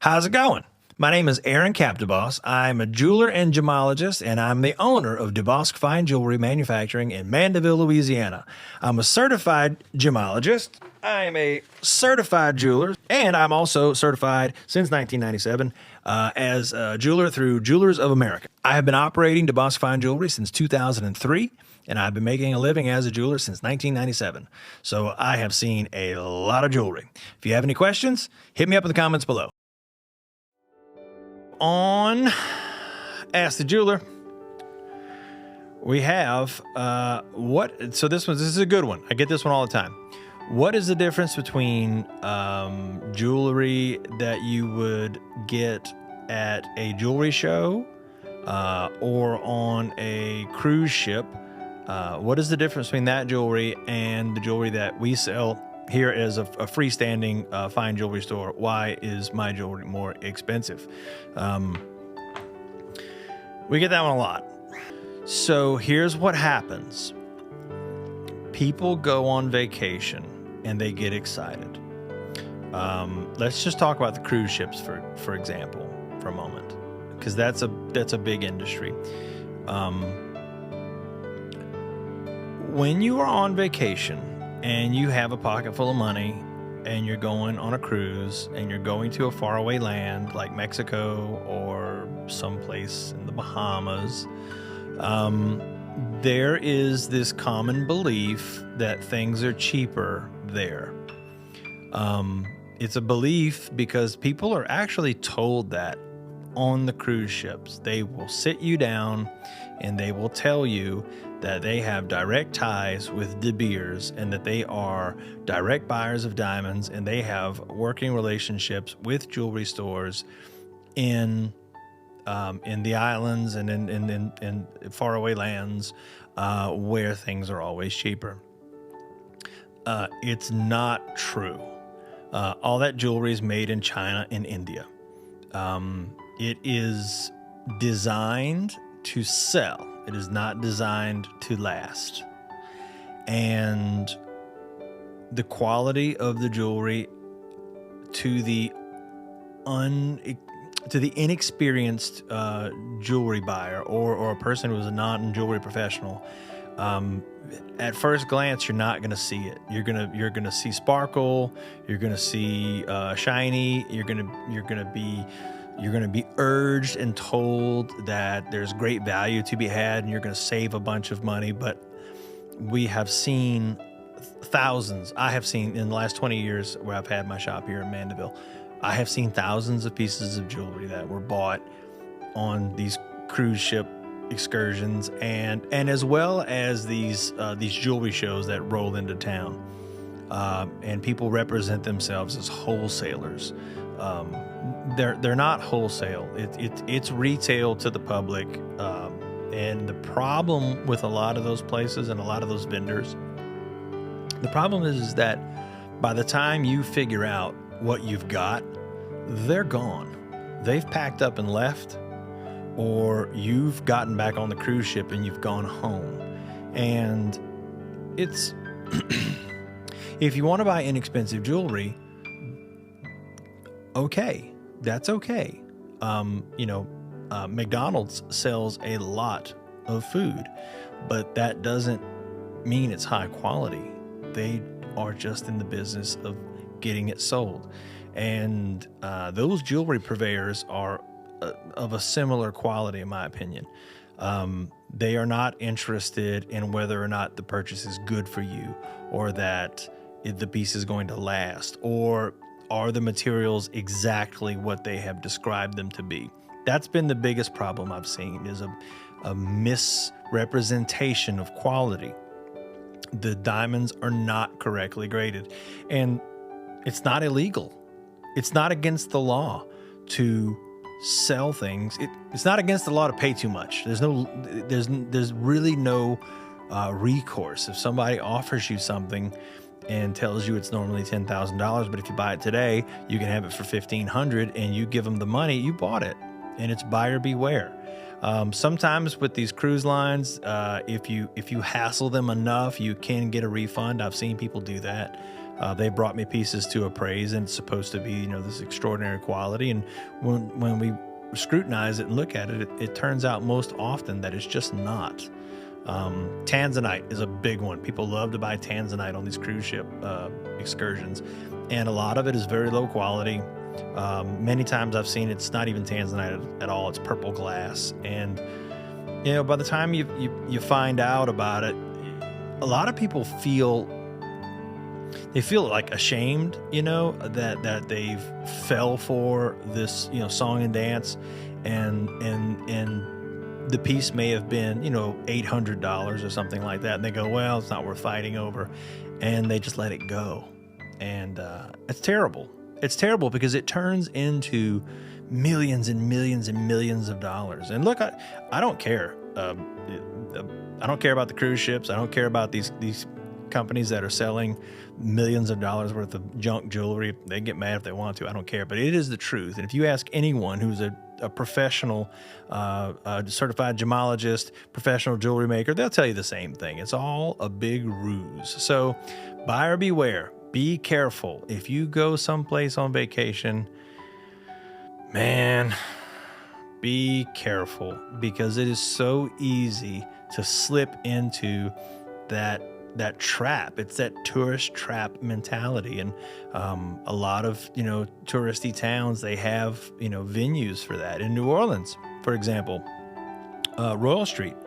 How's it going? My name is Aaron Capdeboss. I'm a jeweler and gemologist, and I'm the owner of DeBosque Fine Jewelry Manufacturing in Mandeville, Louisiana. I'm a certified gemologist. I'm a certified jeweler, and I'm also certified since 1997 as a jeweler through Jewelers of America. I have been operating DeBosque Fine Jewelry since 2003. And I've been making a living as a jeweler since 1997. So I have seen a lot of jewelry. If you have any questions, hit me up in the comments below. On Ask the Jeweler, we have so this is a good one. I get this one all the time. What is the difference between jewelry that you would get at a jewelry show or on a cruise ship? What is the difference between that jewelry and the jewelry that we sell here as a freestanding fine jewelry store? Why is my jewelry more expensive? We get that one a lot. So here's what happens. People go on vacation and they get excited. Let's just talk about the cruise ships for example, for a moment, because that's a big industry. When you are on vacation and you have a pocket full of money and you're going on a cruise and you're going to a faraway land like Mexico or someplace in the Bahamas, there is this common belief that things are cheaper there. It's a belief because people are actually told that on the cruise ships. They will sit you down and they will tell you that they have direct ties with De Beers and that they are direct buyers of diamonds and they have working relationships with jewelry stores in the islands and in faraway lands where things are always cheaper. It's not true. All that jewelry is made in China and India. It is designed to sell. It is not designed to last. And the quality of the jewelry to the inexperienced jewelry buyer or a person who is a non-jewelry professional, at first glance, you're not going to see it. You're gonna see sparkle. You're gonna see shiny. You're gonna be urged and told that there's great value to be had and you're going to save a bunch of money. But we have seen thousands. I have seen in the last 20 years where I've had my shop here in Mandeville, I have seen thousands of pieces of jewelry that were bought on these cruise ship excursions and as well as these jewelry shows that roll into town. And people represent themselves as wholesalers. They're not wholesale. It's retail to the public. And the problem with a lot of those places and a lot of those vendors, the problem is that by the time you figure out what you've got, they're gone. They've packed up and left, or you've gotten back on the cruise ship and you've gone home. And it's if you want to buy inexpensive jewelry, okay, that's okay. McDonald's sells a lot of food, but that doesn't mean it's high quality. They are just in the business of getting it sold. And those jewelry purveyors are of a similar quality, in my opinion. They are not interested in whether or not the purchase is good for you or that the piece is going to last, or are the materials exactly what they have described them to be. That's been the biggest problem I've seen, is a misrepresentation of quality. The diamonds are not correctly graded, and it's not illegal. It's not against the law to sell things. It's not against the law to pay too much. There's really no recourse. If somebody offers you something and tells you it's normally $10,000, but if you buy it today, you can have it for $1,500, and you give them the money, you bought it, and it's buyer beware. Sometimes with these cruise lines, if you hassle them enough, you can get a refund. I've seen people do that. They brought me pieces to appraise, and it's supposed to be, you know, this extraordinary quality. And when we scrutinize it and look at it, it turns out most often that it's just not. Tanzanite is a big one. People love to buy Tanzanite on these cruise ship excursions, and a lot of it is very low quality. Many times I've seen it's not even Tanzanite at all. It's purple glass. And, you know, by the time you find out about it, a lot of people feel like ashamed, you know, that they've fell for this, you know, song and dance, and the piece may have been, you know, $800 or something like that. And they go, well, it's not worth fighting over. And they just let it go. And it's terrible. It's terrible because it turns into millions and millions and millions of dollars. And look, I don't care. I don't care about the cruise ships. I don't care about these companies that are selling millions of dollars worth of junk jewelry. They get mad if they want to. I don't care. But it is the truth. And if you ask anyone who's a professional, certified gemologist, professional jewelry maker, they'll tell you the same thing. It's all a big ruse. So buyer beware. Be careful. If you go someplace on vacation, man, be careful, because it is so easy to slip into that trap. It's that tourist trap mentality. And a lot of, you know, touristy towns, they have, you know, venues for that. In New Orleans, for example, Royal Street,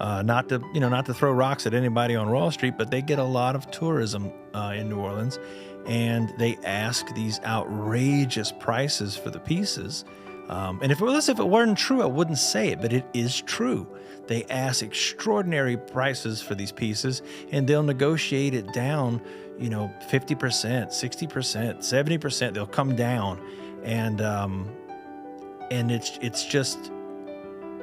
not to throw rocks at anybody on Royal Street, but they get a lot of tourism in New Orleans, and they ask these outrageous prices for the pieces. And if it weren't true, I wouldn't say it, but it is true. They ask extraordinary prices for these pieces, and they'll negotiate it down, you know, 50%, 60%, 70%. They'll come down, and it's just.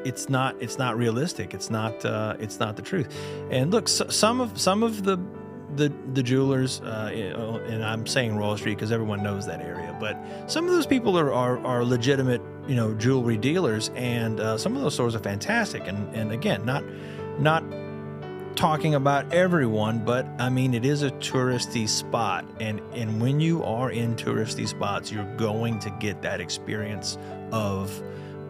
It's not realistic. It's not the truth. And look, some of the jewelers, and I'm saying Royal Street because everyone knows that area, but some of those people are legitimate, you know, jewelry dealers, and some of those stores are fantastic. And again, not talking about everyone, but I mean, it is a touristy spot, and when you are in touristy spots, you're going to get that experience of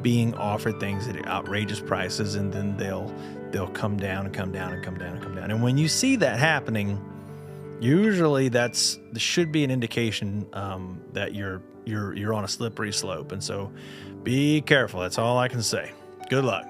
being offered things at outrageous prices, and then they'll come down and come down and come down and come down. And when you see that happening, usually this should be an indication that you're on a slippery slope. And so be careful. That's all I can say. Good luck.